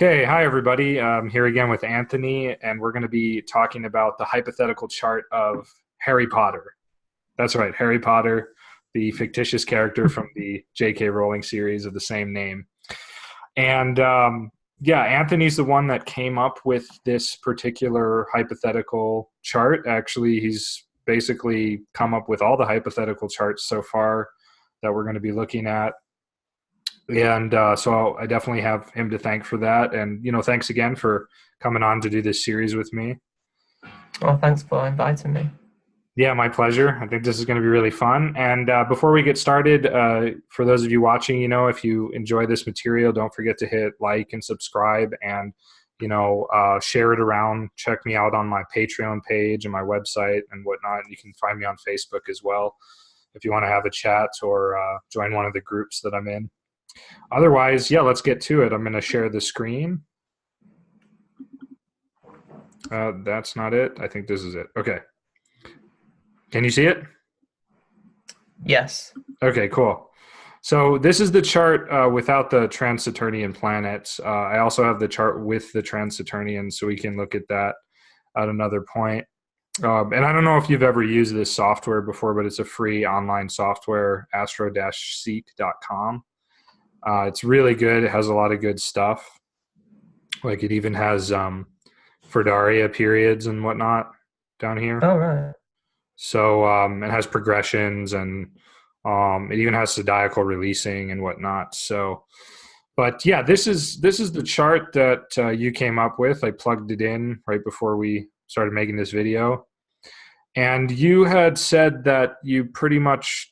Okay, hi everybody. I'm here again with Anthony, and we're going to be talking about the hypothetical chart of Harry Potter. That's right, Harry Potter, the fictitious character from the J.K. Rowling series of the same name. And yeah, Anthony's the one that came up with this particular hypothetical chart. Actually, he's basically come up with all the hypothetical charts so far that we're going to be looking at. And so I definitely have him to thank for that. And, thanks again for coming on to do this series with me. Oh, thanks for inviting me. Yeah, my pleasure. I think this is going to be really fun. And before we get started, for those of you watching, if you enjoy this material, don't forget to hit like and subscribe and, share it around. Check me out on my Patreon page and my website and whatnot. You can find me on Facebook as well if you want to have a chat or join one of the groups that I'm in. Otherwise, yeah, let's get to it. I'm going to share the screen. That's not it. I think this is it. Okay. Can you see it? Yes. Okay, cool. So this is the chart without the Trans-Saturnian planets. I also have the chart with the Trans-Saturnian, so we can look at that at another point. And I don't know if you've ever used this software before, but it's a free online software, astro-seek.com. It's really good. It has a lot of good stuff. Like it even has Ferdaria periods and whatnot down here. Oh, right. So it has progressions and it even has zodiacal releasing and whatnot. So, but yeah, this is the chart that you came up with. I plugged it in right before we started making this video, and you had said that you pretty much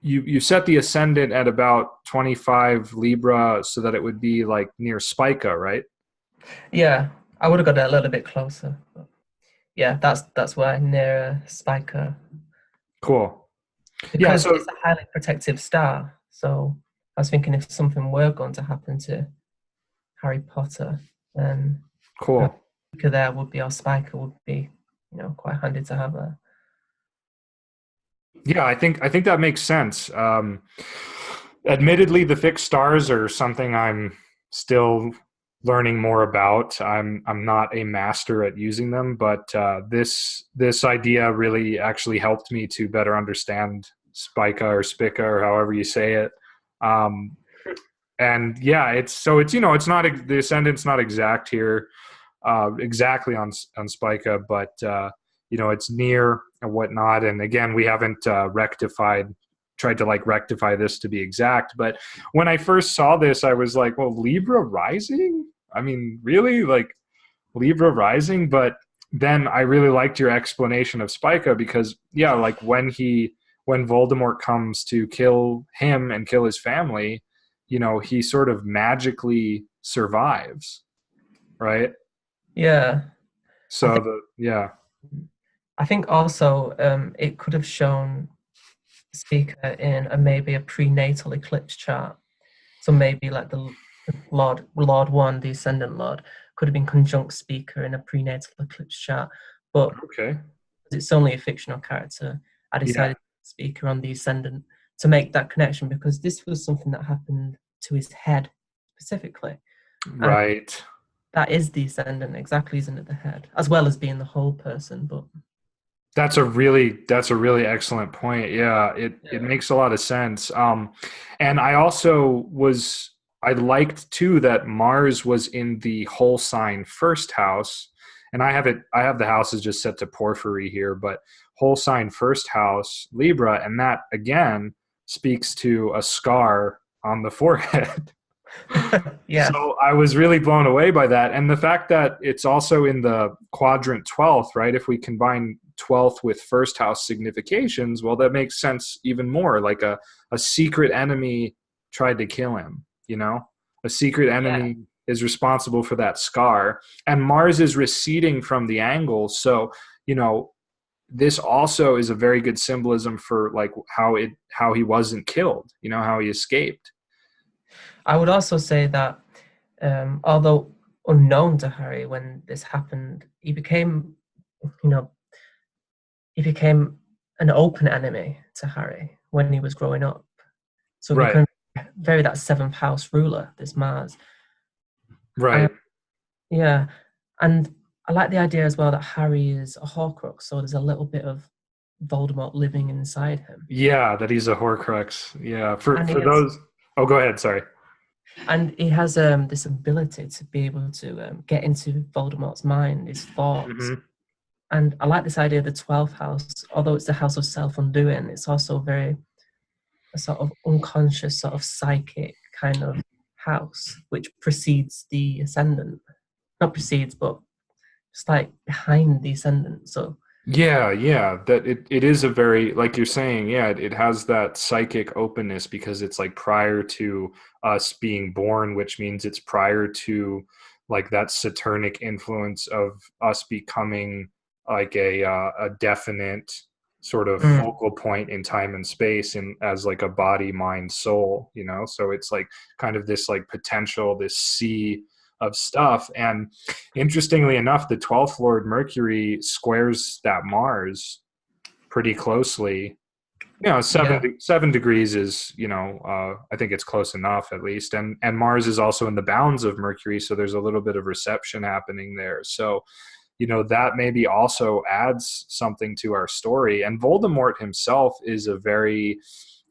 you set the ascendant at about 25 Libra so that it would be like near Spica, right? Yeah, I would have got it a little bit closer. But yeah, that's where near Spiker. Cool. Yeah, Because so it's a highly protective star. So I was thinking if something were going to happen to Harry Potter, then cool. Spiker there would be, or Spiker would be, quite handy to have there. Yeah, I think that makes sense. Admittedly, the fixed stars are something I'm still learning more about. I'm not a master at using them, but this idea really actually helped me to better understand Spica or Spica or however you say it. Um, and yeah, it's not the ascendant's not exact here, exactly on Spica, but it's near and whatnot. And again, we haven't tried to like rectify this to be exact. But when I first saw this, I was like, well, Libra rising? I mean, really? Like Libra rising? But then I really liked your explanation of Spica because, yeah, like when Voldemort comes to kill him and kill his family, he sort of magically survives, right? Yeah. I think Yeah. I think also it could have shown Spiker in maybe a prenatal eclipse chart. So maybe like the Lord One, the Ascendant Lord, could have been conjunct Spiker in a prenatal eclipse chart. But Okay. it's only a fictional character, I Yeah. decided to put Spiker on the Ascendant to make that connection because this was something that happened to his head specifically. And Right. that is the Ascendant, exactly, isn't it? The head, as well as being the whole person. But That's a really excellent point. Yeah, it yeah, makes a lot of sense. And I liked too that Mars was in the whole sign first house, and I have the houses just set to Porphyry here, but whole sign first house Libra, and that again speaks to a scar on the forehead. yeah, So I was really blown away by that. And the fact that it's also in the quadrant 12th, right? If we combine 12th with first house significations, well, that makes sense even more. Like a secret enemy tried to kill him, A secret yeah. enemy is responsible for that scar. And Mars is receding from the angle. So, this also is a very good symbolism for like how he wasn't killed, how he escaped. I would also say that although unknown to Harry when this happened, you know, he became an open enemy to Harry when he was growing up. So Right. becoming very that seventh house ruler, this Mars. Right. Yeah, and I like the idea as well that Harry is a Horcrux, so there's a little bit of Voldemort living inside him, Yeah, that he's a Horcrux. Yeah. and For those. Oh, go ahead. Sorry. he has this ability to be able to get into Voldemort's mind, his thoughts. Hmm. And I like this idea of the 12th house, although it's the house of self undoing, it's also very a sort of unconscious, sort of psychic kind of house, which precedes the ascendant. Not precedes, but just like behind the ascendant. So Yeah, yeah, that it is a very, like you're saying, yeah, it has that psychic openness because it's like prior to us being born, which means it's prior to like that Saturnic influence of us becoming like a definite sort of mm, focal point in time and space and as like a body, mind, soul, you know? So it's like kind of this like potential, this sea of stuff. And interestingly enough, the 12th Lord Mercury squares that Mars pretty closely. You know, yeah. 7 degrees is, I think it's close enough at least. And Mars is also in the bounds of Mercury, so there's a little bit of reception happening there. So, that maybe also adds something to our story. And Voldemort himself he's a very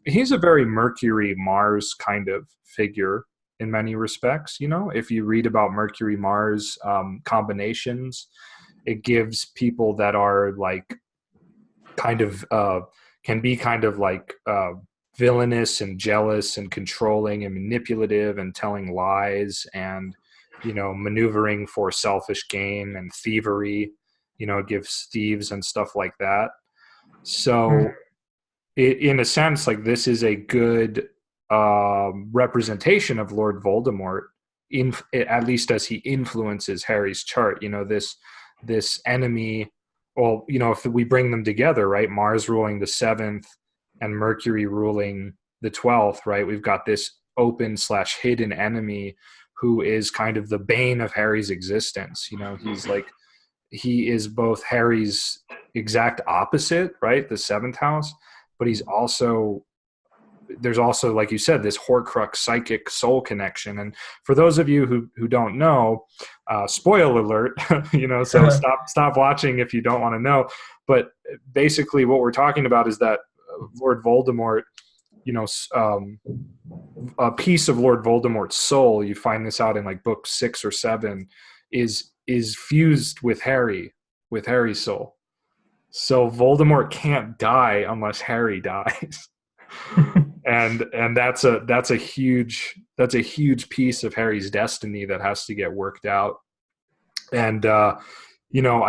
Mercury Mars kind of figure in many respects. If you read about Mercury Mars combinations, it gives people that are like kind of can be kind of like villainous and jealous and controlling and manipulative and telling lies and maneuvering for selfish gain and thievery. It gives thieves and stuff like that. Mm, So in a sense, like this is a good representation of Lord Voldemort, at least as he influences Harry's chart. This enemy. Well, if we bring them together, right? Mars ruling the seventh and Mercury ruling the 12th, right? We've got this open/hidden enemy who is kind of the bane of Harry's existence. He is both Harry's exact opposite, right? The seventh house, but there's also, like you said, this Horcrux psychic soul connection. And for those of you who don't know, spoiler alert, so stop watching if you don't want to know. But basically, what we're talking about is that Lord Voldemort, you know, um, a piece of Lord Voldemort's soul. You find this out in like book 6 or 7, is fused with Harry's soul. So Voldemort can't die unless Harry dies. And that's a huge piece of Harry's destiny that has to get worked out. And I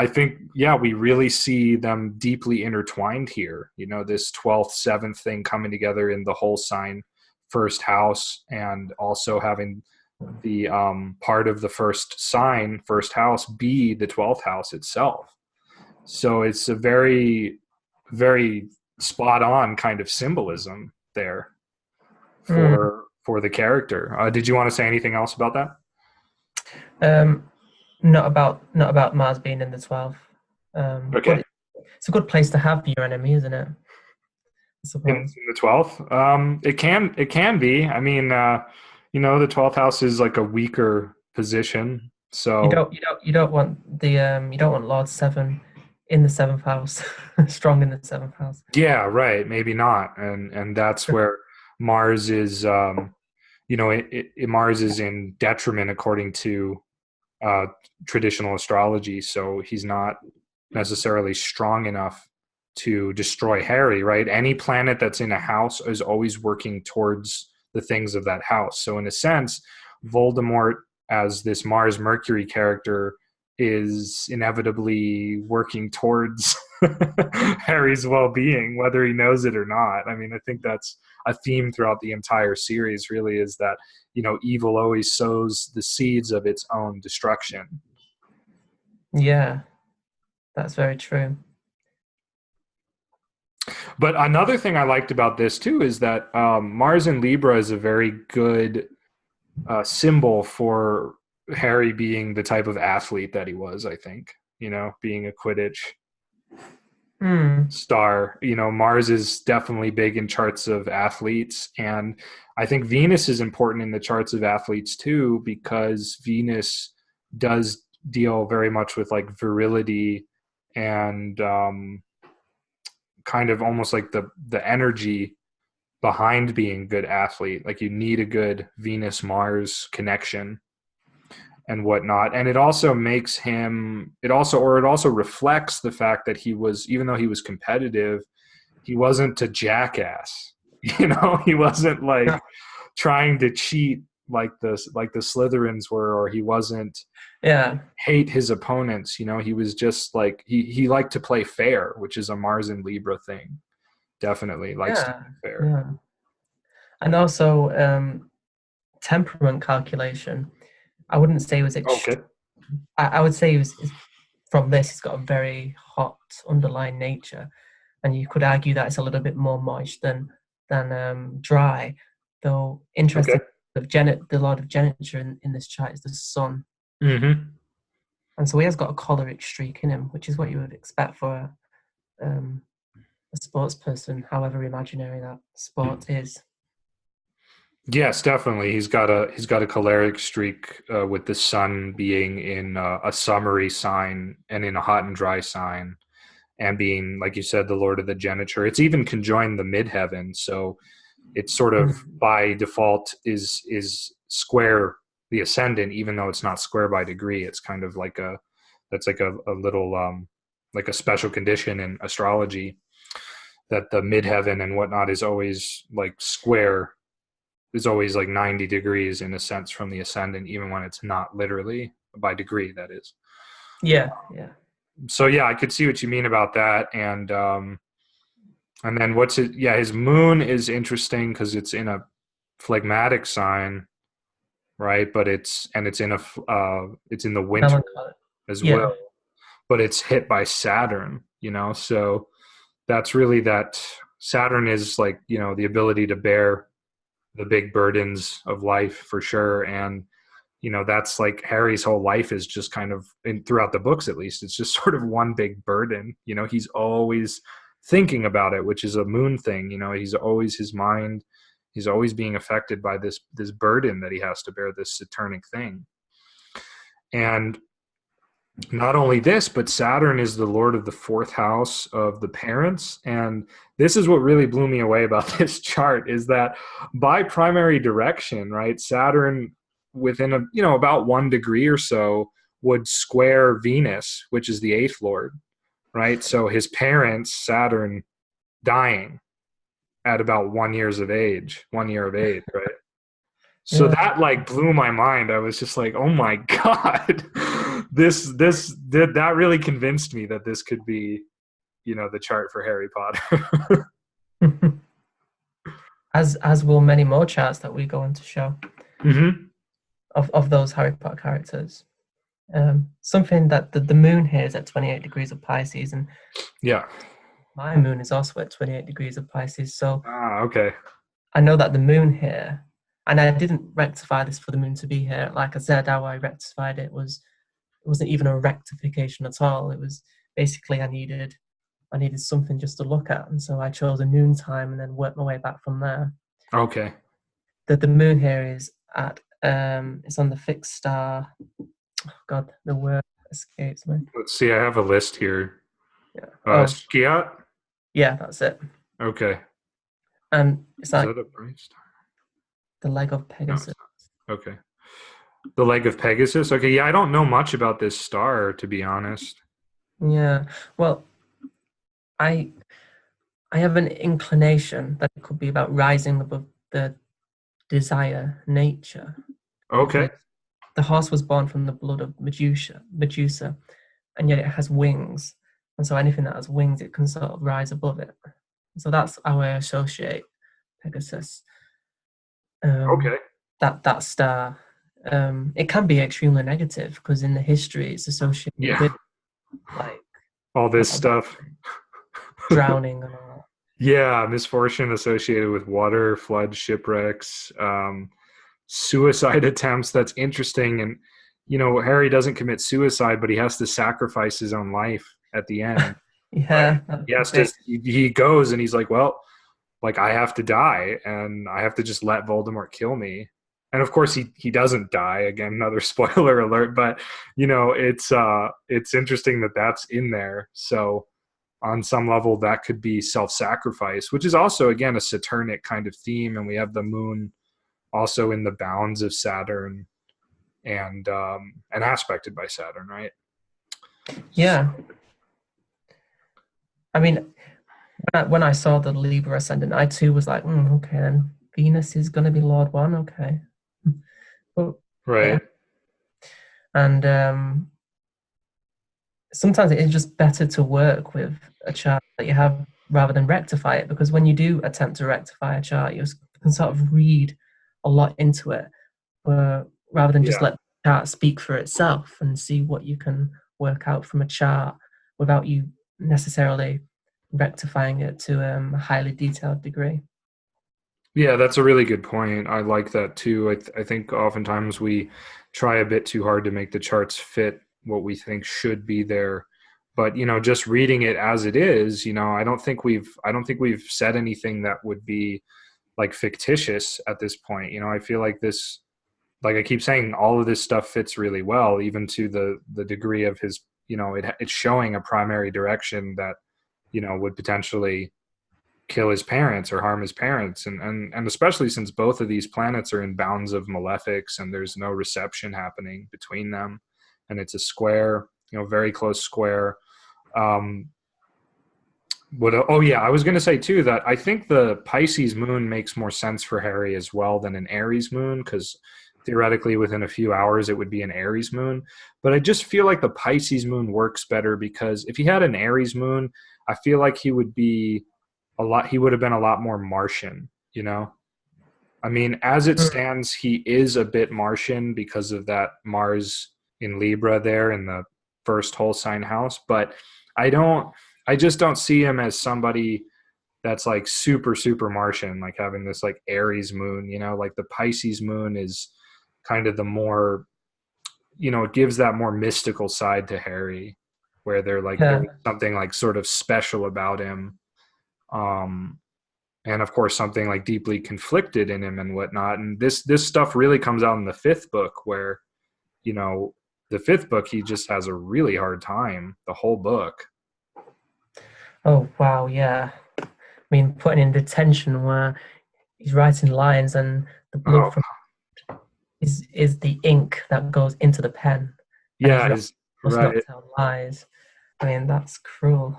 think, yeah, we really see them deeply intertwined here. This 12th 7th thing coming together in the whole sign first house, and also having the part of the first sign first house be the 12th house itself. So it's a very, very spot on kind of symbolism there mm. for the character. Did you want to say anything else about that? Um, not about Mars being in the 12th. But Okay. it's a good place to have your enemy, isn't it? I In suppose. the 12th, it can be. I mean, the 12th house is like a weaker position. You So don't you don't you don't want the you don't want Lord Seven in the seventh house, strong in the seventh house. yeah, right. Maybe not. And that's where Mars is. Mars is in detriment according to uh, traditional astrology. So he's not necessarily strong enough to destroy Harry, right? Any planet that's in a house is always working towards the things of that house. So, in a sense, Voldemort, as this Mars Mercury character, is inevitably working towards Harry's well being, whether he knows it or not. I mean, I think that's a theme throughout the entire series, really, is that, evil always sows the seeds of its own destruction. Yeah, that's very true. But another thing I liked about this too is that Mars in Libra is a very good symbol for Harry being the type of athlete that he was. I think being a Quidditch. Hmm. star. You know, Mars is definitely big in charts of athletes, and I think Venus is important in the charts of athletes too, because Venus does deal very much with like virility and kind of almost like the energy behind being a good athlete. Like you need a good Venus Mars connection and whatnot. And it also makes him, it also reflects the fact that he was, even though he was competitive, he wasn't a jackass. You know, he wasn't like trying to cheat like the Slytherins were, or he wasn't Yeah. hate his opponents. You know, he was just like he liked to play fair, which is a Mars and Libra thing. Definitely likes to Yeah. play fair. Yeah. And also temperament calculation. I wouldn't say it was Okay. extreme. I would say from this, he's got a very hot underlying nature, and you could argue that it's a little bit more moist than dry. Though Okay. interesting, the Lord of Geniture in this chart is the Sun, Mm-hmm. and so he has got a choleric streak in him, which is what you would expect for a sports person, however imaginary that sport is. Yes, definitely. He's got a choleric streak with the sun being in a summery sign and in a hot and dry sign, and being, like you said, the Lord of the Geniture. It's even conjoined the midheaven, so it's sort of Mm. by default is square the ascendant, even though it's not square by degree. It's kind of like a that's like a little like a special condition in astrology, that the midheaven and whatnot is always like square, is always like 90 degrees in a sense from the ascendant, even when it's not literally by degree, that is. Yeah, yeah. So yeah, I could see what you mean about that. And then what's it, yeah, his moon is interesting because it's in a phlegmatic sign, right? But it's in a it's in the winter Melancholy. as well, Yeah, but it's hit by Saturn, you know. So that's really that Saturn is like, you know, the ability to bear the big burdens of life for sure. And you know, that's like Harry's whole life is just kind of throughout the books, at least it's just sort of one big burden. You know, he's always thinking about it, which is a moon thing. You know, he's always, his mind, he's always being affected by this burden that he has to bear, this Saturnic thing. And not only this, but Saturn is the lord of the fourth house of the parents. And this is what really blew me away about this chart, is that by primary direction, right, Saturn within a, you know, about 1 degree or so would square Venus, which is the eighth lord, right? So his parents, Saturn dying at about 1 year of age, right? So yeah, that like blew my mind. I was just like, "Oh my god, that really convinced me that this could be, you know, the chart for Harry Potter." yeah. As will many more charts that we go on to show Hmm. of those Harry Potter characters. Something that the moon here is at 28 degrees of Pisces, and Yeah. my moon is also at 28 degrees of Pisces. So Ah, okay. I know that the moon here, and I didn't rectify this for the moon to be here. Like I said, how I rectified it wasn't even a rectification at all. It was basically I needed something just to look at, and so I chose a noon time and then worked my way back from there. Okay. The moon here is at it's on the fixed star. Oh God, the word escapes me. Let's see. I have a list here. Yeah. Oh, Skiat. yeah, that's it. Okay. And it's Is like that a bright star? the leg of No, Pegasus. it's not. Okay. The leg of Pegasus. Okay. Yeah, I don't know much about this star, to be honest. Yeah. Well, I I have an inclination that it could be about rising above the desire nature, Okay. because the horse was born from the blood of Medusa, and yet it has wings, and so anything that has wings, it can sort of rise above it. So that's how I associate Pegasus. Okay. That star. It can be extremely negative because in the history it's associated Yeah. with like All a this lot of stuff. drowning and all Yeah, misfortune associated with water, flood, shipwrecks, suicide attempts. That's interesting. And, you know, Harry doesn't commit suicide, but he has to sacrifice his own life at the end. Yeah, He that'd be has to, great. he goes and he's like, well, like I have to die and I have to just let Voldemort kill me. And of course he doesn't die. Again, another spoiler alert, but it's interesting that that's in there. So on some level that could be self-sacrifice, which is also again a Saturnic kind of theme, and we have the moon also in the bounds of Saturn and aspected by Saturn, right? Yeah, I mean, when I saw the Libra ascendant, I too was like, okay, then Venus is going to be Lord One, okay. But yeah, Right. and sometimes it is just better to work with a chart that you have rather than rectify it, because when you do attempt to rectify a chart, you can sort of read a lot into it, rather than just Yeah. let the chart speak for itself and see what you can work out from a chart without you necessarily rectifying it to a highly detailed degree. Yeah, that's a really good point. I like that too. I think oftentimes we try a bit too hard to make the charts fit what we think should be there. But, just reading it as it is, I don't think we've said anything that would be like fictitious at this point. I feel like this, like I keep saying, all of this stuff fits really well, even to the degree of his, it's showing a primary direction that, would potentially kill his parents or harm his parents, and especially since both of these planets are in bounds of malefics and there's no reception happening between them, and it's a square, very close square. um oh yeah, I was going to say too that I think the Pisces moon makes more sense for Harry as well than an Aries moon, because theoretically within a few hours it would be an Aries moon. But I just feel like the Pisces moon works better, because if he had an Aries moon, I feel like he would have been a lot more Martian. I mean, as it Mm. stands, he is a bit Martian because of that Mars in Libra there in the first whole sign house. But I don't, I just don't see him as somebody that's like super, super Martian, like having this like Aries moon. Like the Pisces moon is kind of the more, it gives that more mystical side to Harry, where they're like, Yeah, there's something like sort of special about him. Um, and of course something like deeply conflicted in him and whatnot. And this stuff really comes out in the fifth book, where you know the fifth book he just has a really hard time the whole book. oh wow, yeah. I mean, putting in detention where he's writing lines and the blood Oh from is the ink that goes into the pen, and he's yeah, not is must not right. tell lies. I mean, that's cruel.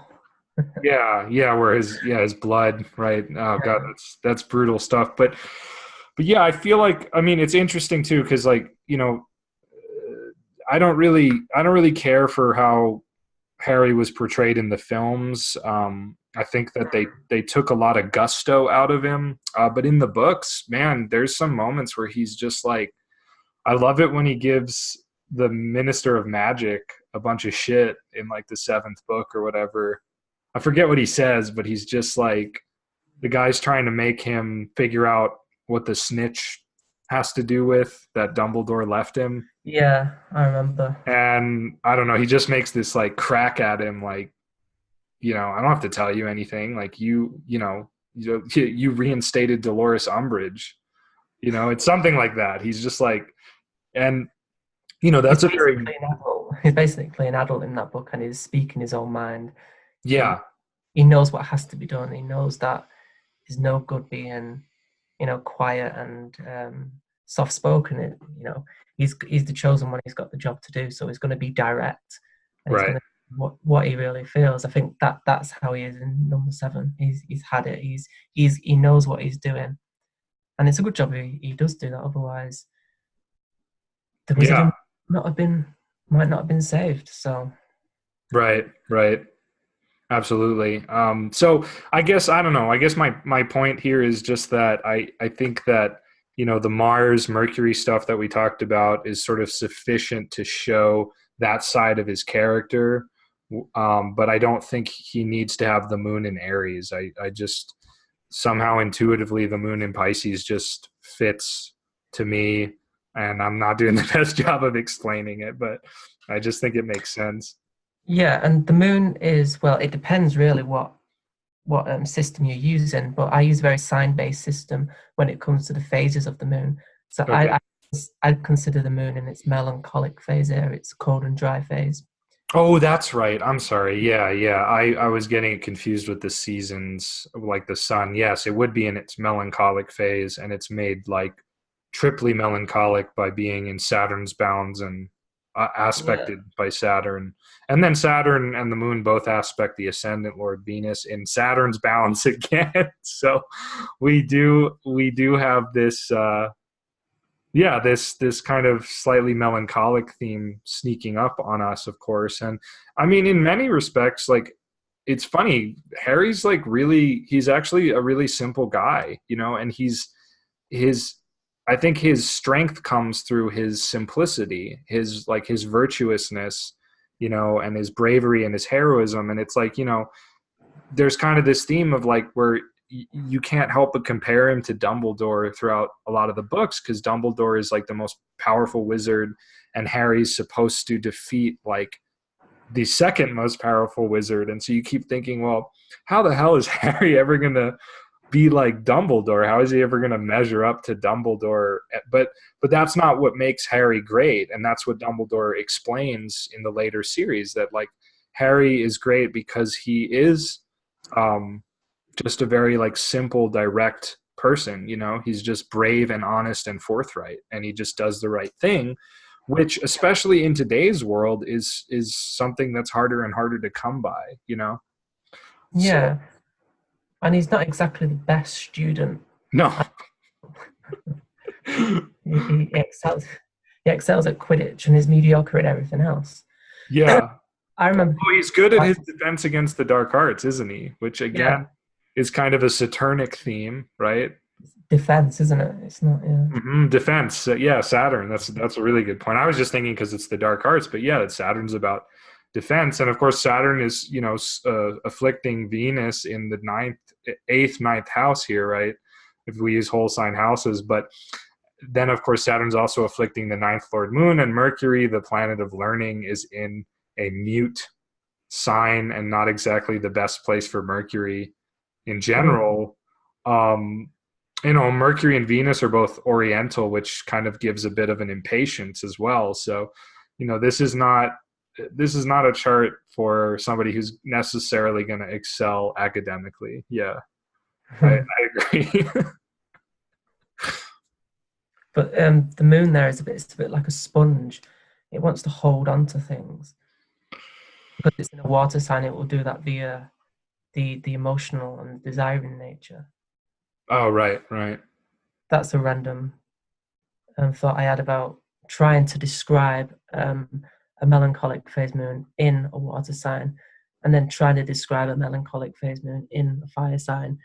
Yeah, where his blood, right? Oh god, Yeah. that's brutal stuff. But yeah, I feel like, I mean, it's interesting too, because like, I don't really care for how Harry was portrayed in the films. I think that they took a lot of gusto out of him. But in the books, man, there's some moments where he's just like, I love it when he gives the Minister of Magic a bunch of shit in like the seventh book or whatever. I forget what he says, but he's just like, the guy's trying to make him figure out what the snitch has to do with that Dumbledore left him. Yeah, I remember. And I don't know, he just makes this like crack at him, like, I don't have to tell you anything. Like you reinstated Dolores Umbridge. It's something like that. He's just like, and He's that's a very, basically an adult. He's basically an adult in that book, and he's speaking his own mind. yeah, He knows what has to be done. He knows that there's no good being, quiet and soft spoken. He's the chosen one. He's got the job to do, so he's going to be direct, and he's right. going to what he really feels. I think that's how he is in number seven. He's had it. He knows what he's doing, and it's a good job he does do that. Otherwise, the Yeah, wizarding not have been might not have been saved. So right. Absolutely. So I guess, I don't know. I guess my point here is just that I think that the Mars Mercury stuff that we talked about is sort of sufficient to show that side of his character. But I don't think he needs to have the moon in Aries. I just somehow intuitively the moon in Pisces just fits to me, and I'm not doing the best job of explaining it, but I just think it makes sense. Yeah, and the moon is, well, it depends really what system you're using, but I use a very sign-based system when it comes to the phases of the moon. So Okay. I consider the moon in its melancholic phase here, its cold and dry phase. Oh, that's right. I'm sorry. Yeah, yeah. I was getting it confused with the seasons, like the sun. Yes, it would be in its melancholic phase, and it's made like triply melancholic by being in Saturn's bounds and Yeah. aspected by Saturn. And then Saturn and the moon both aspect the ascendant Lord Venus in Saturn's bounds again. So we do have this yeah, this kind of slightly melancholic theme sneaking up on us, of course. And I mean, in many respects, like it's funny, Harry's like really, he's actually a really simple guy, and his I think his strength comes through his simplicity, his virtuousness, and his bravery and his heroism. And it's like, there's kind of this theme of like where you can't help but compare him to Dumbledore throughout a lot of the books, because Dumbledore is like the most powerful wizard, and Harry's supposed to defeat like the second most powerful wizard. And so you keep thinking, well, how the hell is Harry ever going to be like Dumbledore? How is he ever going to measure up to Dumbledore? But that's not what makes Harry great, and that's what Dumbledore explains in the later series, that like Harry is great because he is um just a very like simple, direct person. He's just brave and honest and forthright, and he just does the right thing, which, especially in today's world, is something that's harder and harder to come by. So Yeah, and he's not exactly the best student. no. He excels. He excels at Quidditch and is mediocre at everything else. Yeah. I remember Well, he's good at his defense against the dark arts, isn't he? Which yeah, again is kind of a Saturnic theme, right? defense, isn't it? It's not, yeah. Defense. Yeah, Saturn. That's a really good point. I was just thinking because it's the dark arts, but yeah, that Saturn's about defense, and of course Saturn is afflicting Venus in the ninth house here, right? If we use whole sign houses, but then of course Saturn's also afflicting the ninth Lord Moon, and Mercury, the planet of learning, is in a mute sign, and not exactly the best place for Mercury in Mm. general. Um, Mercury and Venus are both Oriental, which kind of gives a bit of an impatience as well. So, this is not a chart for somebody who's necessarily going to excel academically. Yeah, I agree. But the moon there is it's a bit like a sponge. It wants to hold on to things because it's in a water sign. It will do that via the emotional and desiring nature. Oh, right, right. That's a random thought I had about trying to describe a melancholic phase moon in a water sign, and then trying to describe a melancholic phase moon in a fire sign.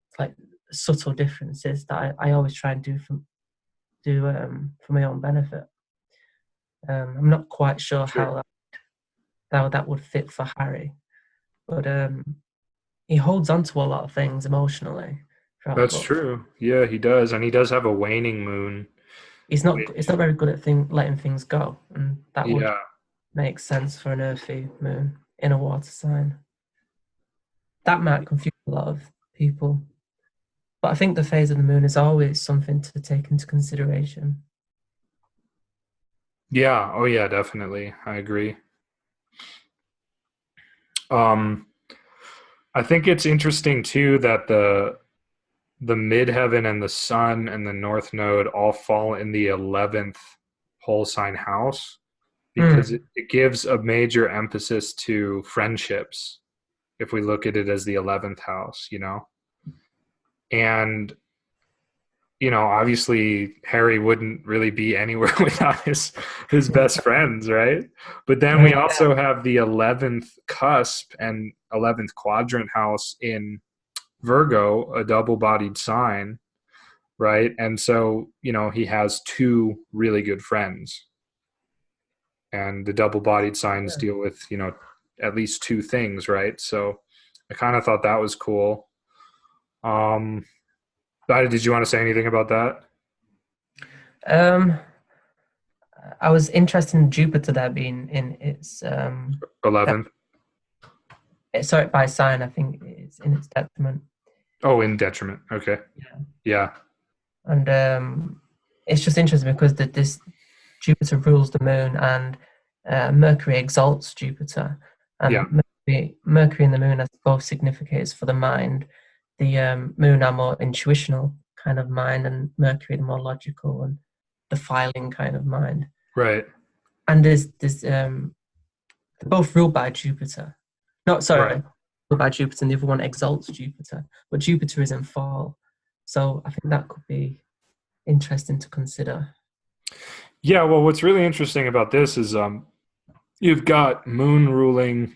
It's like subtle differences that I always try and do for my own benefit. I'm not quite sure Sure. how that would fit for Harry, but he holds on to a lot of things emotionally throughout the That's book. true. Yeah, he does, and he does have a waning moon. He's not very good at letting things go, and that would Yeah, make sense for an earthy moon in a water sign. That might confuse a lot of people, but I think the phase of the moon is always something to take into consideration. yeah. Oh, yeah, definitely. I agree. Um, I think it's interesting too that the midheaven and the sun and the north node all fall in the 11th whole sign house, because Mm. it gives a major emphasis to friendships if we look at it as the 11th house, and obviously Harry wouldn't really be anywhere without his best friends, right? But then we Yeah. also have the 11th cusp and 11th quadrant house in Virgo, a double-bodied sign, right? And so, he has two really good friends, and the double-bodied signs deal with, at least two things, right? So I kind of thought that was cool. Um, did you want to say anything about that? Um, I was interested in Jupiter there being in its that, 11th. sorry, by sign. I think it's in its detriment. Oh, in detriment. Okay. Yeah, Yeah. and it's just interesting because this Jupiter rules the moon, and Mercury exalts Jupiter, Yeah. and Mercury and the moon as both significators for the mind. The moon are more intuitional kind of mind, and Mercury the more logical and defiling kind of mind. Right. And there's they're both ruled by Jupiter. No, Right. sorry, ruled by Jupiter, and the other one exalts Jupiter, but Jupiter is in fall. So I think that could be interesting to consider. Yeah. Well, what's really interesting about this is you've got Moon ruling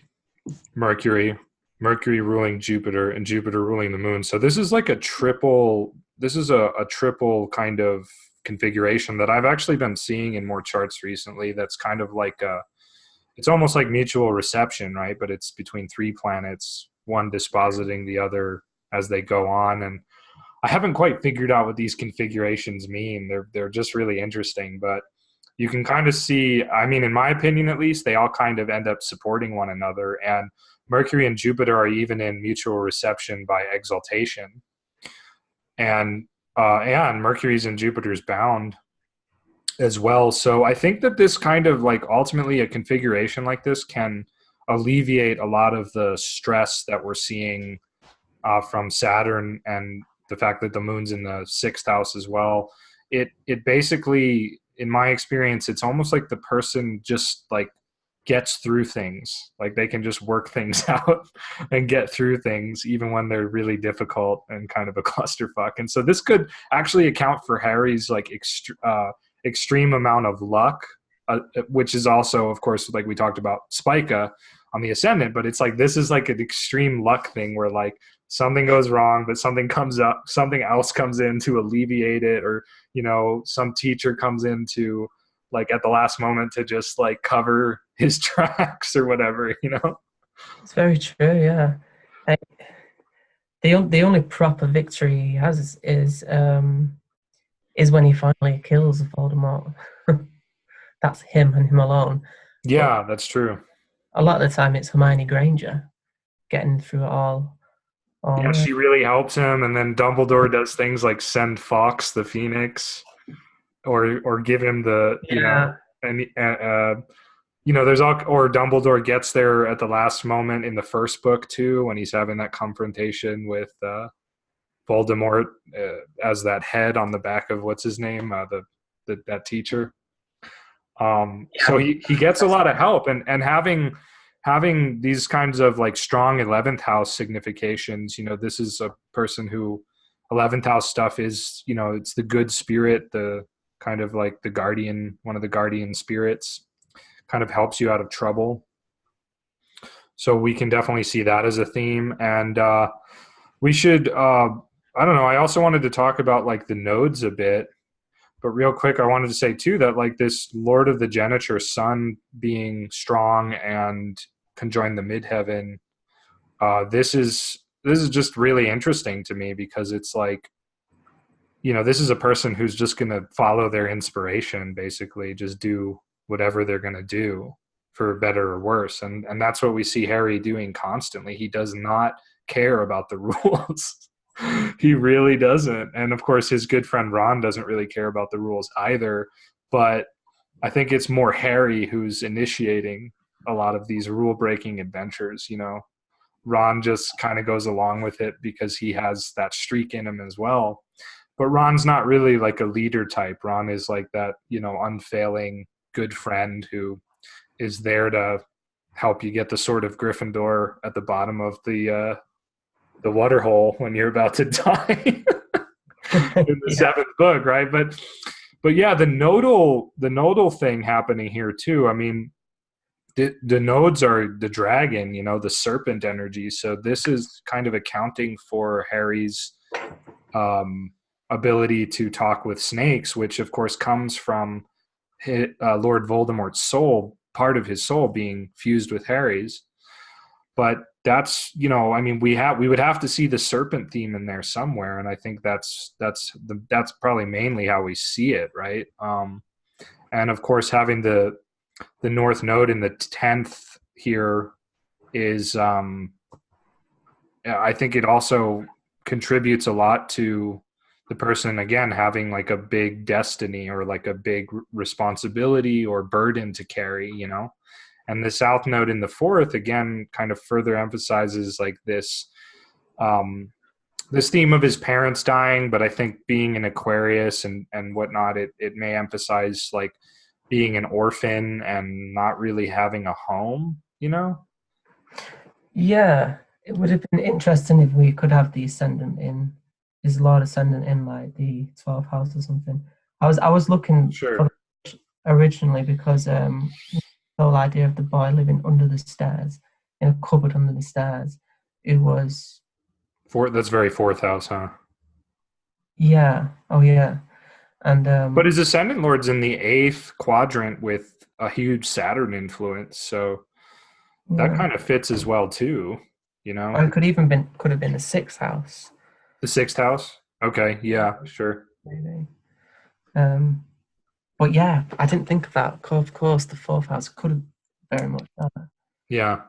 Mercury, Mercury ruling Jupiter, and Jupiter ruling the Moon. So this is like a triple. This is a triple kind of configuration that I've actually been seeing in more charts recently. That's kind of like a. It's almost like mutual reception, right? But it's between three planets, one dispositing the other as they go on. And I haven't quite figured out what these configurations mean. They're just really interesting, but you can kind of see, I mean, in my opinion at least, they all kind of end up supporting one another. And Mercury and Jupiter are even in mutual reception by exaltation. And Mercury's and Jupiter's bound as well. So I think that this kind of like ultimately a configuration like this can alleviate a lot of the stress that we're seeing from Saturn and the fact that the moon's in the sixth house as well. It basically, in my experience, it's almost like the person just like gets through things. Like they can just work things out and get through things even when they're really difficult and kind of a clusterfuck. And so this could actually account for Harry's like extreme amount of luck, which is also, of course, like we talked about Spica on the ascendant, but it's like this is like an extreme luck thing where like something goes wrong, but something comes up, something else comes in to alleviate it, or some teacher comes in to like at the last moment to just like cover his tracks or whatever. It's very true, yeah. Uh, the only proper victory he has is when he finally kills Voldemort. That's him and him alone. But Yeah, that's true. a lot of the time, it's Hermione Granger getting through it all. Yeah, All she really helps him, and then Dumbledore does things like send Fox the Phoenix, or give him the yeah, and there's all, or Dumbledore gets there at the last moment in the first book too when he's having that confrontation with Voldemort as that head on the back of what's his name, that teacher. So yeah, he gets a lot of help, and having these kinds of like strong 11th house significations. This is a person who 11th house stuff is, it's the good spirit, the kind of like the guardian, one of the guardian spirits, kind of helps you out of trouble. So we can definitely see that as a theme. And we should, I don't know, I also wanted to talk about like the nodes a bit. But real quick, I wanted to say too that like this Lord of the Geniture sun being strong and conjoin the midheaven, this is just really interesting to me because it's like, this is a person who's just going to follow their inspiration, basically just do whatever they're going to do for better or worse. And that's what we see Harry doing constantly. He does not care about the rules. He really doesn't. And of course, his good friend Ron doesn't really care about the rules either. But I think it's more Harry who's initiating a lot of these rule breaking adventures. Ron just kind of goes along with it because he has that streak in him as well. But Ron's not really like a leader type. Ron is like that, unfailing good friend who is there to help you get the sword of Gryffindor at the bottom of the water hole when you're about to die in the yeah, seventh book, right? But yeah, the nodal thing happening here too. I mean, the nodes are the dragon, the serpent energy. So this is kind of accounting for Harry's um, ability to talk with snakes, which of course comes from Lord Voldemort's soul, part of his soul being fused with Harry's. But that's, I mean, we would have to see the serpent theme in there somewhere, and I think that's probably mainly how we see it, right? And of course, having the North Node in the 10th here is, I think it also contributes a lot to the person, again, having like a big destiny or like a big responsibility or burden to carry, you know. And the South Node in the 4th, again, kind of further emphasizes like this theme of his parents dying, but I think being an Aquarius and whatnot, it may emphasize like being an orphan and not really having a home, you know? Yeah, it would have been interesting if we could have the ascendant in his Lord ascendant in like the 12th house or something. I was looking for Sure. it originally because the whole idea of the boy living under the stairs in a cupboard under the stairs. It was That's very 4th house, huh? yeah, oh yeah, and But his ascendant lord's in the 8th quadrant with a huge Saturn influence, so that yeah. kind of fits as well too, you know? Or it could have been the 6th house, The 6th house? Okay, yeah, sure. maybe. Um, but yeah, I didn't think of that. Of course, the 4th house could have very much done that. Yeah.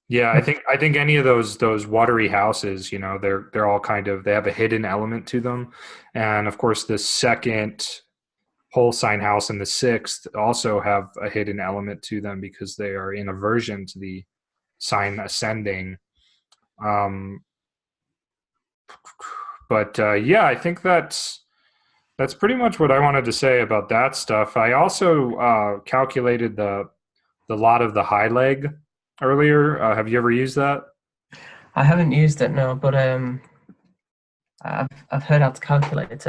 Yeah, I think any of those watery houses, you know, they're all kind of, they have a hidden element to them. And of course the second whole sign house and the 6th also have a hidden element to them because they are in aversion to the sign ascending. Um, but yeah, I think that's pretty much what I wanted to say about that stuff. I also calculated the lot of the high leg earlier. Have you ever used that? I haven't used it no, but I've heard how to calculate it,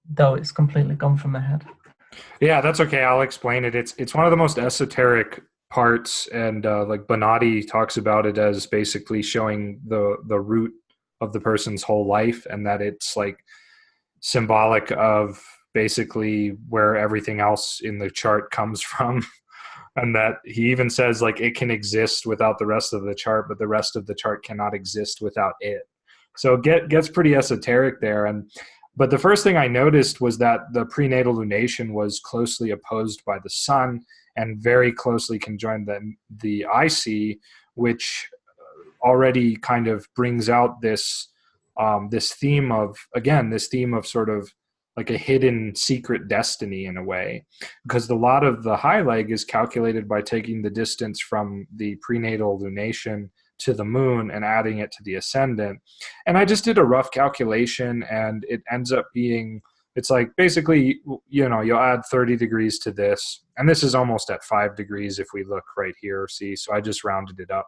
though it's completely gone from my head. Yeah, that's okay. I'll explain it. It's one of the most esoteric parts, and like Bonatti talks about it as basically showing the root of the person's whole life, and that it's like symbolic of basically where everything else in the chart comes from. And that he even says like it can exist without the rest of the chart, but the rest of the chart cannot exist without it. So it gets pretty esoteric there. And but the first thing I noticed was that the prenatal lunation was closely opposed by the sun and very closely conjoined the IC, which already kind of brings out this theme of, again, this theme of sort of like a hidden secret destiny in a way, because the lot of the high leg is calculated by taking the distance from the prenatal lunation to the moon and adding it to the ascendant. And I just did a rough calculation, and it ends up being, it's like basically, you know, you'll add 30 degrees to this, and this is almost at 5 degrees if we look right here, see, so I just rounded it up.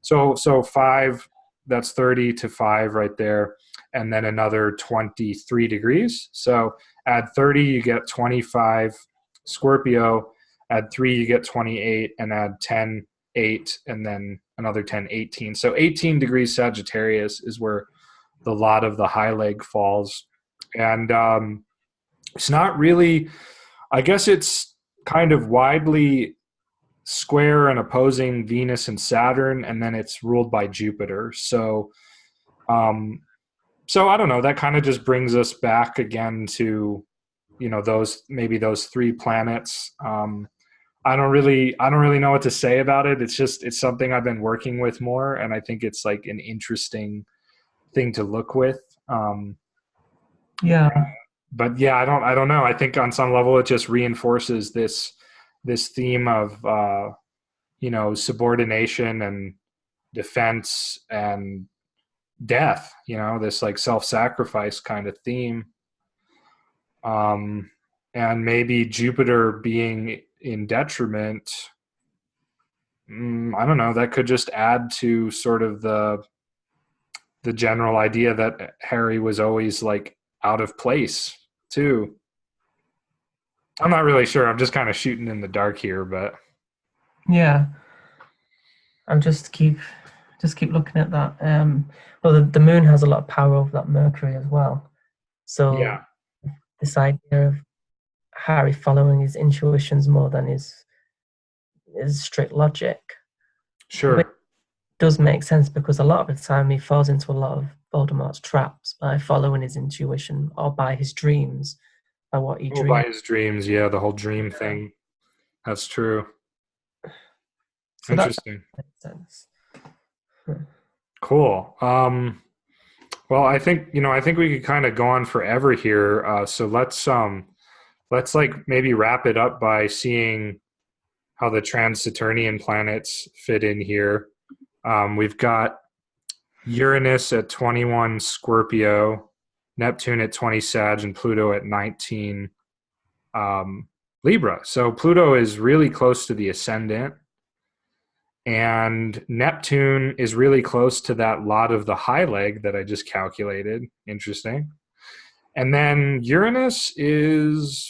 So 5, that's 30 to 5 right there, and then another 23 degrees. So add 30, you get 25 Scorpio, add 3, you get 28, and add 10, 8, and then another 10, 18. So 18 degrees Sagittarius is where the lot of the high leg falls. And it's not really, I guess it's kind of widely square and opposing Venus and Saturn, and then it's ruled by Jupiter. Um, so I don't know. That kind of just brings us back again to, you know, those 3 planets. I don't really know what to say about it. It's something I've been working with more, and I think it's like an interesting thing to look with. Yeah, But yeah, I don't know. I think on some level it just reinforces this theme of you know, subordination and defense and death, you know, this like self-sacrifice kind of theme. Um, and maybe Jupiter being in detriment, I don't know, that could just add to sort of the general idea that Harry was always like out of place too. I'm not really sure. I'm just kind of shooting in the dark here, but yeah. I'm just keep looking at that. Well, the moon has a lot of power over that Mercury as well. So yeah, this idea of Harry following his intuitions more than his strict logic, which sure. does make sense because a lot of the time he falls into a lot of Voldemort's traps by following his intuition or by his dreams, by what he Oh, by dreamed. his dreams, yeah, the whole dream Yeah. thing. That's true. So that Interesting. makes sense. Hmm. Cool. Well, I think, I think we could kind of go on forever here. So let's like maybe wrap it up by seeing how the trans-Saturnian planets fit in here. We've got Uranus at 21 Scorpio, Neptune at 20 Sag, and Pluto at 19 um, Libra. So Pluto is really close to the ascendant, and Neptune is really close to that lot of the high leg that I just calculated. Interesting. And then Uranus is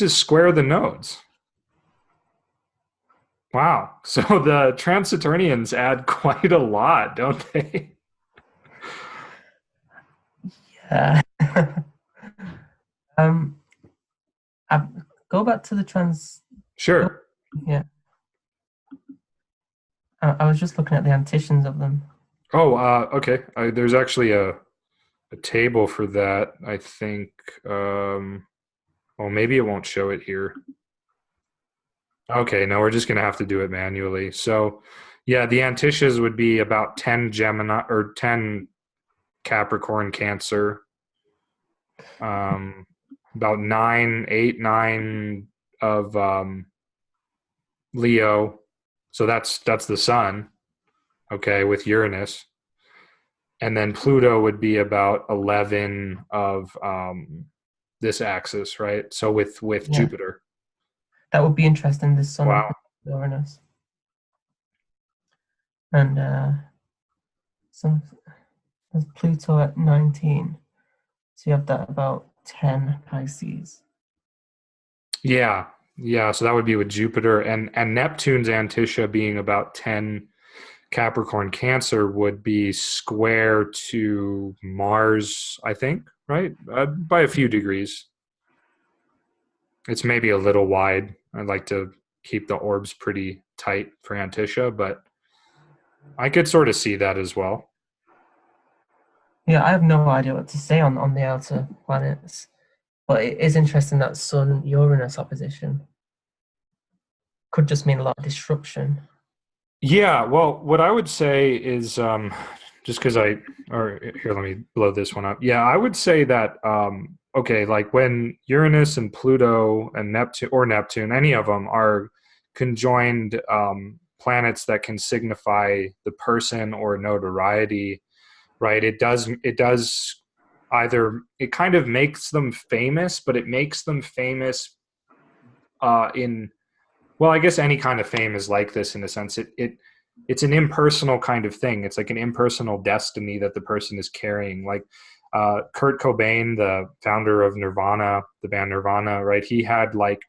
square the nodes. Wow. So the Trans-Saturnians add quite a lot, don't they? Yeah. um, I go back to the trans. Sure. Yeah, I was just looking at the antitions of them. Oh, okay. There's actually a table for that. I think. Well, maybe it won't show it here. Okay, no, we're just gonna have to do it manually. So, yeah, the antishas would be about 10 Gemini or 10 Capricorn, Cancer, um, about 9, 8, 9 of Leo. So that's the sun. Okay, with Uranus, and then Pluto would be about 11 of this axis, right? So with Yeah, Jupiter. that would be interesting. The Sun and Wow. Uranus, and so there's Pluto at 19. So you have that about 10 Pisces. Yeah. Yeah, so that would be with Jupiter and Neptune's Antisha being about 10 Capricorn, Cancer would be square to Mars, I think, right? By a few degrees. It's maybe a little wide. I'd like to keep the orbs pretty tight for Antisha, but I could sort of see that as well. Yeah, I have no idea what to say on the outer planets, but it is interesting that Sun Uranus opposition could just mean a lot of disruption. Yeah, well, what I would say is just because or here, let me blow this one up. Yeah, I would say that, okay, like when Uranus and Pluto and Neptune, any of them are conjoined planets that can signify the person or notoriety, right? It does either, it kind of makes them famous, but it makes them famous in, well, I guess any kind of fame is like this in a sense. It's an impersonal kind of thing. It's like an impersonal destiny that the person is carrying. Like Kurt Cobain, the founder of Nirvana, the band Nirvana, right? He had like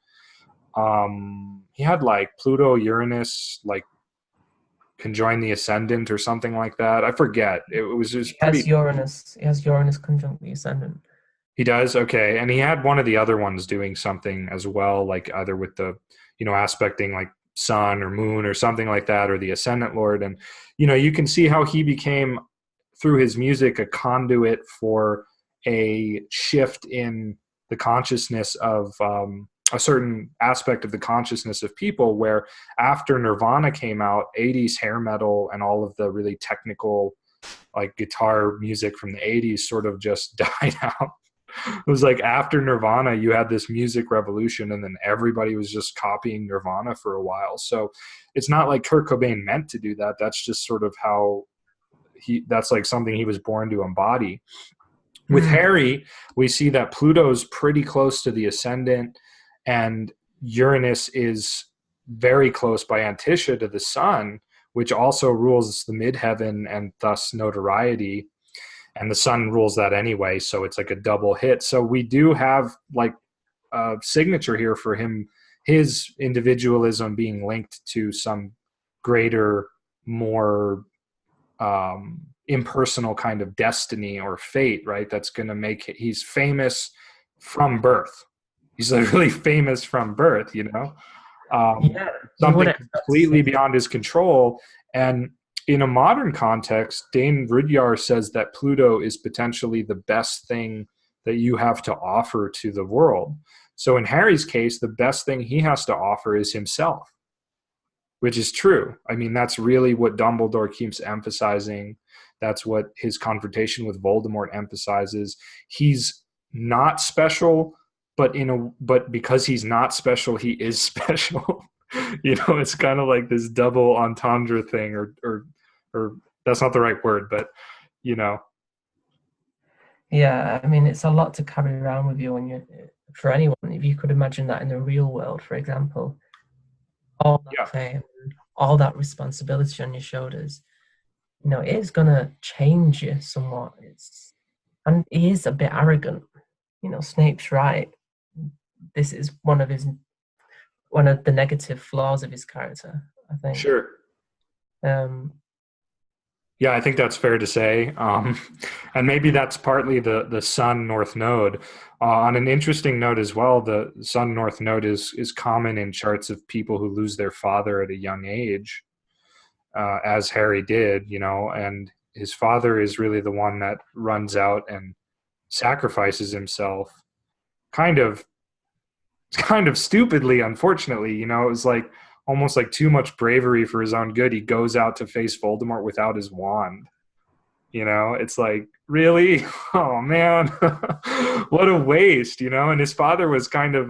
Pluto, Uranus, like conjoin the ascendant or something like that. I forget. It was He just has pretty. Uranus. He has Uranus conjunct the ascendant. He does? Okay. And he had one of the other ones doing something as well, like either with the, aspecting like sun or moon or something like that, or the ascendant lord. And, you can see how he became, through his music, a conduit for a shift in the consciousness of a certain aspect of the consciousness of people, where after Nirvana came out, 80s hair metal and all of the really technical, like guitar music from the 80s sort of just died out. It was like after Nirvana, you had this music revolution, and then everybody was just copying Nirvana for a while. So it's not like Kurt Cobain meant to do that. That's just sort of how that's like something he was born to embody. With Mm. Harry, we see that Pluto's pretty close to the ascendant, and Uranus is very close by Antisha to the sun, which also rules the midheaven and thus notoriety, and the sun rules that anyway, so it's like a double hit. So we do have like a signature here for him, his individualism being linked to some greater, more impersonal kind of destiny or fate, right? That's going to he's famous from birth. He's like really famous from birth, Yeah, you would something expect to completely see. beyond his control. And in a modern context, Dane Rudyard says that Pluto is potentially the best thing that you have to offer to the world. So in Harry's case, the best thing he has to offer is himself, which is true. I mean, that's really what Dumbledore keeps emphasizing. That's what his confrontation with Voldemort emphasizes. He's not special, but because he's not special, he is special. It's kind of like this double entendre thing, or that's not the right word, but you know, Yeah, I mean, it's a lot to carry around with you when you, for anyone, if you could imagine that in the real world, for example, all that yeah, fame, all that responsibility on your shoulders, it is gonna change you somewhat. And he is a bit arrogant. Snape's right. This is one of the negative flaws of his character, I think. sure. Um, Yeah, I think that's fair to say. And maybe that's partly the Sun North Node. On an interesting note as well, the Sun North Node is common in charts of people who lose their father at a young age, as Harry did, and his father is really the one that runs out and sacrifices himself, kind of kind of stupidly, unfortunately. It was like almost like too much bravery for his own good. He goes out to face Voldemort without his wand. It's like, really? Oh man, what a waste. And his father was kind of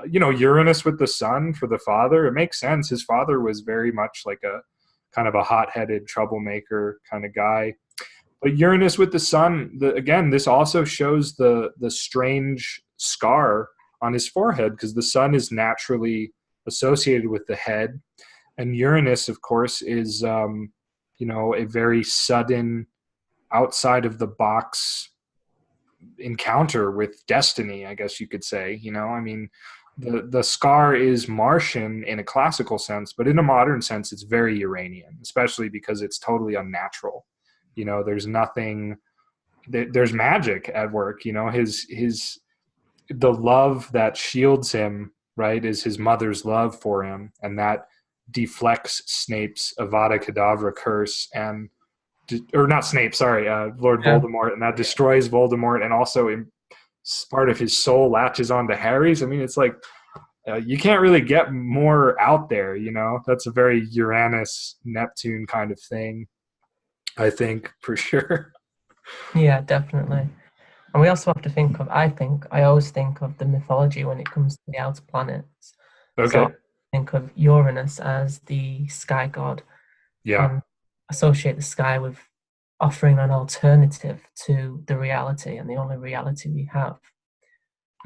Uranus with the sun for the father. It makes sense. His father was very much like a kind of a hot-headed troublemaker kind of guy. But Uranus with the sun, again, this also shows the strange scar on his forehead, because the sun is naturally associated with the head, and Uranus, of course, is a very sudden, outside of the box encounter with destiny, I guess you could say. I mean, the scar is Martian in a classical sense, but in a modern sense, it's very Uranian, especially because it's totally unnatural. There's nothing. There's magic at work. His the love that shields him, right, is his mother's love for him, and that deflects Snape's Avada Kedavra curse, or not Snape, sorry, Lord yeah, Voldemort, and that destroys Voldemort, and also part of his soul latches onto Harry's. I mean, it's like you can't really get more out there. That's a very Uranus Neptune kind of thing, I think, for sure. yeah, definitely. And we also have to think of, I always think of the mythology when it comes to the outer planets. So I Okay. think of Uranus as the sky god Yeah. and associate the sky with offering an alternative to the reality and the only reality we have.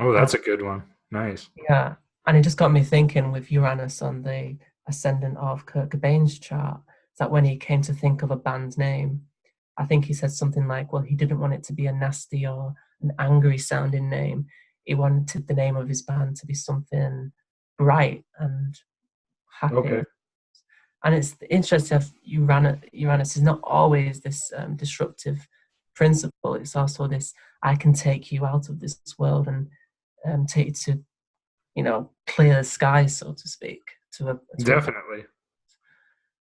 Oh, And that's a good one. Nice. yeah, and it just got me thinking with Uranus on the ascendant of Kurt Cobain's chart, that when he came to think of a band name, I think he said something like, well, he didn't want it to be a nasty or an angry sounding name. He wanted the name of his band to be something bright and happy. Okay. And it's interesting that Uranus is not always this disruptive principle. It's also this, I can take you out of this world and take you to, clear the sky, so to speak. Definitely.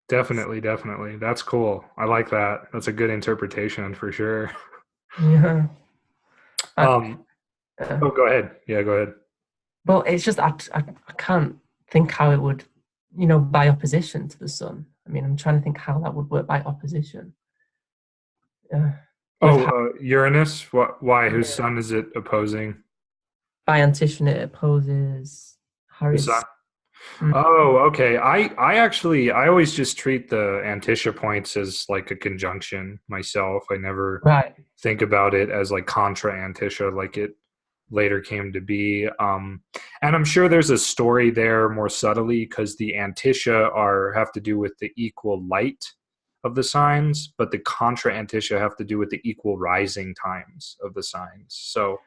Definitely. That's cool. I like that. That's a good interpretation for sure. Yeah. I, Um, oh, go ahead. Yeah, go ahead. well, it's just I can't think how it would, by opposition to the sun. I mean, I'm trying to think how that would work by opposition. With Oh, Uranus. What? Why? Whose yeah, sun is it opposing? by antition, it opposes The sun. Harry's. Mm, Oh, okay. I always just treat the Anticia points as like a conjunction myself. I never right. think about it as like contra Anticia, like it later came to be. And I'm sure there's a story there more subtly, because the Anticia have to do with the equal light of the signs, but the contra Anticia have to do with the equal rising times of the signs. So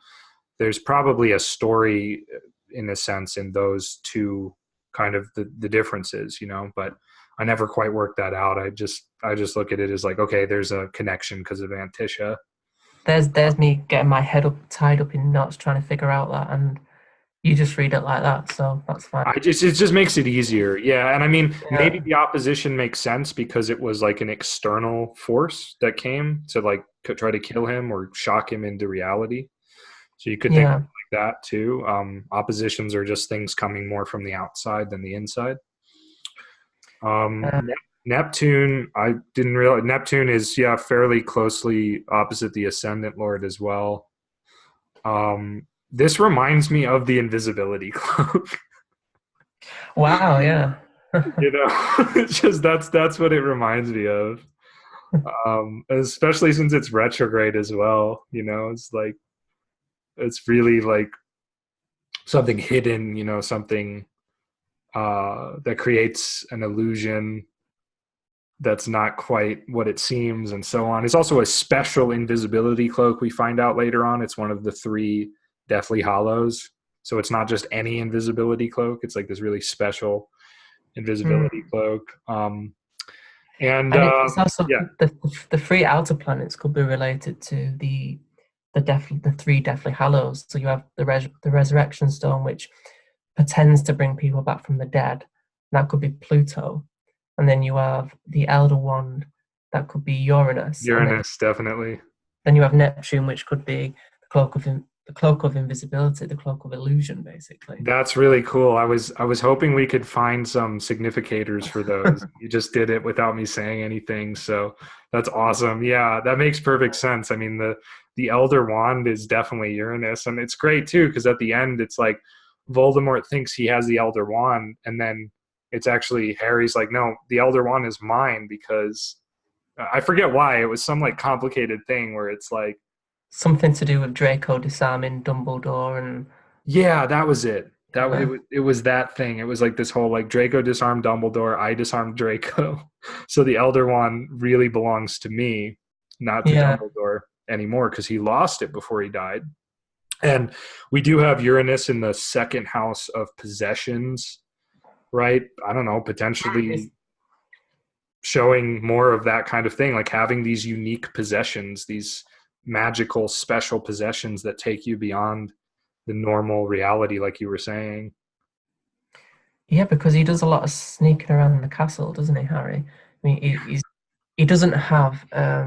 there's probably a story in a sense in those two kind of the differences, but I never quite worked that out. I just look at it as like, okay, there's a connection because of Anticia. There's me getting my head up tied up in knots trying to figure out that, and You just read it like that, so that's fine. It just makes it easier. Yeah. And I mean, maybe Yeah, the opposition makes sense because it was like an external force that came to like try to kill him or shock him into reality. So you could think yeah. like that too. Oppositions are just things coming more from the outside than the inside. Um, Uh, Neptune, I didn't realize Neptune is, yeah, fairly closely opposite the ascendant lord as well. This reminds me of the invisibility cloak. wow, yeah. You know, it's just that's what it reminds me of. Especially since it's retrograde as well. You know, it's like it's really like something hidden. You know, something that creates an illusion that's not quite what it seems, and so on. It's also a special invisibility cloak. We find out later on it's one of the three Deathly Hollows. So it's not just any invisibility cloak. It's like this really special Mm. invisibility cloak. And And it's also yeah, the three outer planets could be related to the three Deathly Hallows. So you have the Resurrection Stone, which pretends to bring people back from the dead. That could be Pluto. And then you have the Elder Wand, that could be Uranus. And Uranus definitely. then you have Neptune, which could be the cloak of invisibility, the cloak of illusion, basically. That's really cool. I was hoping we could find some significators for those. You just did it without me saying anything, so that's awesome. Yeah, that makes perfect sense. I mean, the Elder Wand is definitely Uranus, and it's great too because at the end it's like Voldemort thinks he has the Elder Wand, and then it's actually Harry's like, no, the Elder Wand is mine because I forget why. It was some like complicated thing where it's like, Something to do with Draco disarming Dumbledore and yeah, that was it. uh, It was that thing. It was like this whole like Draco disarmed Dumbledore, I disarmed Draco. So the Elder Wand really belongs to me, not to yeah. Dumbledore anymore because he lost it before he died. And we do have Uranus in the second house of possessions, right? I don't know, It's, potentially showing more of that kind of thing, like having these unique possessions, these magical special possessions that take you beyond the normal reality, like you were saying. yeah, because he does a lot of sneaking around the castle, doesn't he, Harry? I mean, he doesn't have a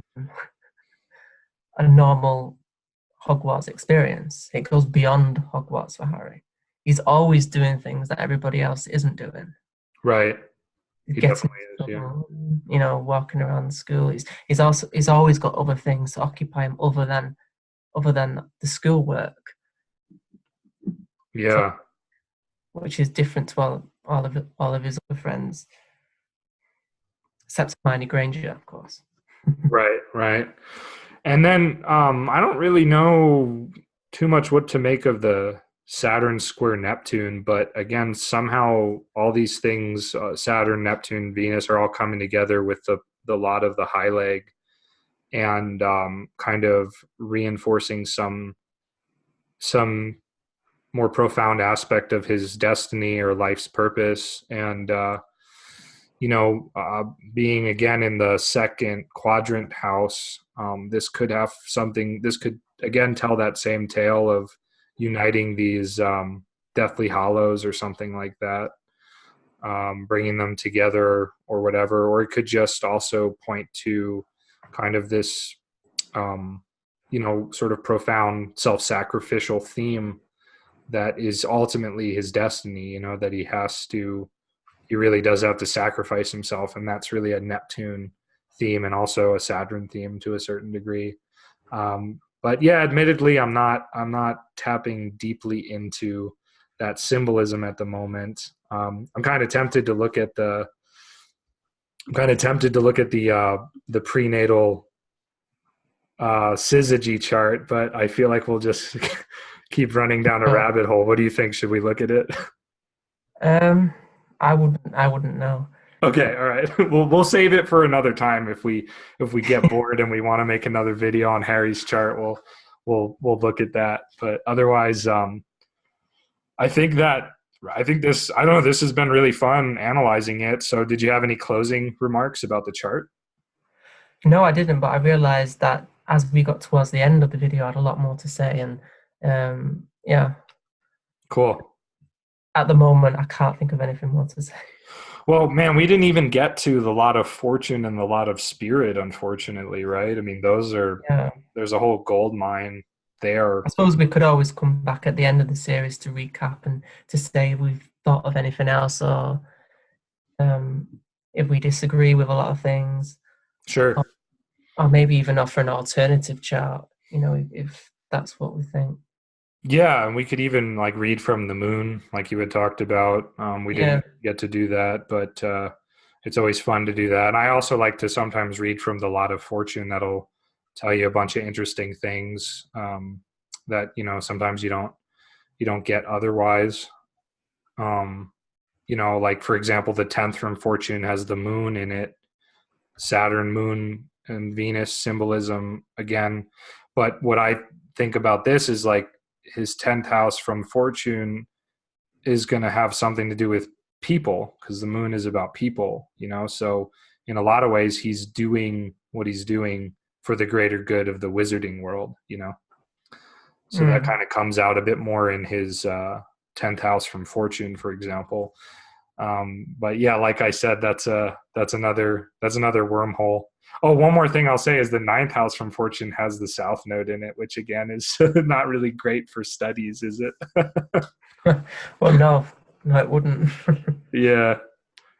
normal Hogwarts experience. It goes beyond Hogwarts for Harry. He's always doing things that everybody else isn't doing. Right. He's He getting definitely is. Yeah. trouble, walking around school. He's always got other things to occupy him other than the schoolwork. So Yeah. which is different to all of his other friends, except Hermione Granger, of course. Right. Right. And then I don't really know too much what to make of the Saturn square Neptune, but again, somehow all these things, Saturn, Neptune, Venus, are all coming together with the lot of the high leg and kind of reinforcing some more profound aspect of his destiny or life's purpose. And you know, being again in the second quadrant house, this could have something. This could again tell that same tale of uniting these deathly hollows or something like that, bringing them together or whatever. Or it could just also point to kind of this, um, you know, sort of profound self-sacrificial theme that is ultimately his destiny. You know, that he really does have to sacrifice himself, and that's really a Neptune theme and also a Saturn theme to a certain degree. But yeah, admittedly, I'm not tapping deeply into that symbolism at the moment. I'm kind of tempted to look at the prenatal syzygy chart, but I feel like we'll just keep running down a But rabbit hole. What do you think? Should we look at it? um, I wouldn't know. Okay, all right. We'll save it for another time if we get bored and we want to make another video on Harry's chart. We'll look at that. But otherwise, I think that I think this I don't know, this has been really fun analyzing it. So did you have any closing remarks about the chart? No, I didn't, but I realized that as we got towards the end of the video, I had a lot more to say, and yeah, Cool. At the moment, I can't think of anything more to say. Well, man, we didn't even get to the lot of fortune and the lot of spirit, unfortunately, right? I mean, those are, Yeah. there's a whole gold mine there. I suppose we could always come back at the end of the series to recap and to say if we've thought of anything else, or um, if we disagree with a lot of things, or, Sure. or maybe even offer an alternative chart, if that's what we think. Yeah, and we could even like read from the moon, like you had talked about. We Yeah. didn't get to do that, but it's always fun to do that. And I also like to sometimes read from the lot of fortune. That'll tell you a bunch of interesting things that sometimes you don't get otherwise. Um, like for example, the 10th from fortune has the moon in it, Saturn, moon, and Venus symbolism again. But what I think about this is like his 10th house from fortune is going to have something to do with people because the moon is about people. So in a lot of ways, he's doing what he's doing for the greater good of the wizarding world. So that Mm. kind of comes out a bit more in his 10th house from fortune, for example. But yeah, like I said, that's another wormhole. Oh, one more thing I'll say is the ninth house from fortune has the south node in it, which again is not really great for studies, is it? Well, no, no, it wouldn't. Yeah,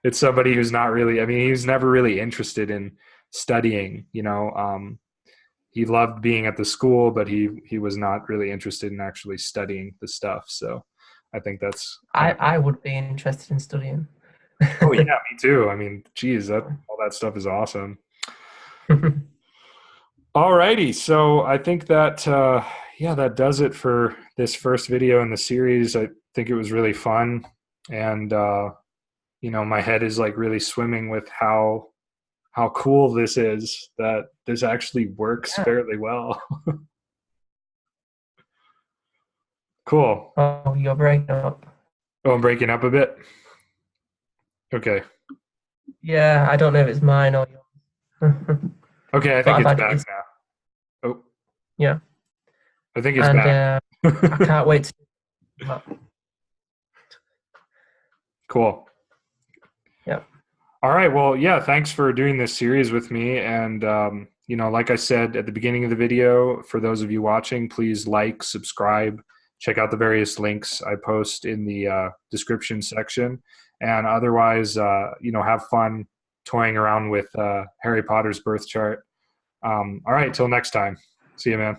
it's somebody who's not really. I mean, he was never really interested in studying. He loved being at the school, but he was not really interested in actually studying the stuff. So I think that's kind of. I would be interested in studying. Oh yeah, me too. I mean, geez, that all that stuff is awesome. Alrighty, so I think that yeah, that does it for this first video in the series. I think it was really fun, and my head is like really swimming with how cool this is that this actually works Yeah. fairly well. Cool. Oh, you're breaking up. Oh, I'm breaking up a bit. Okay. Yeah, I don't know if it's mine or yours. Okay, I But think I've it's had back it's now. Oh, yeah, I think it's and back. I can't wait to do that. Cool. Yeah. All right. Well, yeah, thanks for doing this series with me. And, like I said at the beginning of the video, for those of you watching, please like, subscribe, check out the various links I post in the description section. And otherwise, have fun toying around with Harry Potter's birth chart. All right. Till next time. See you, man.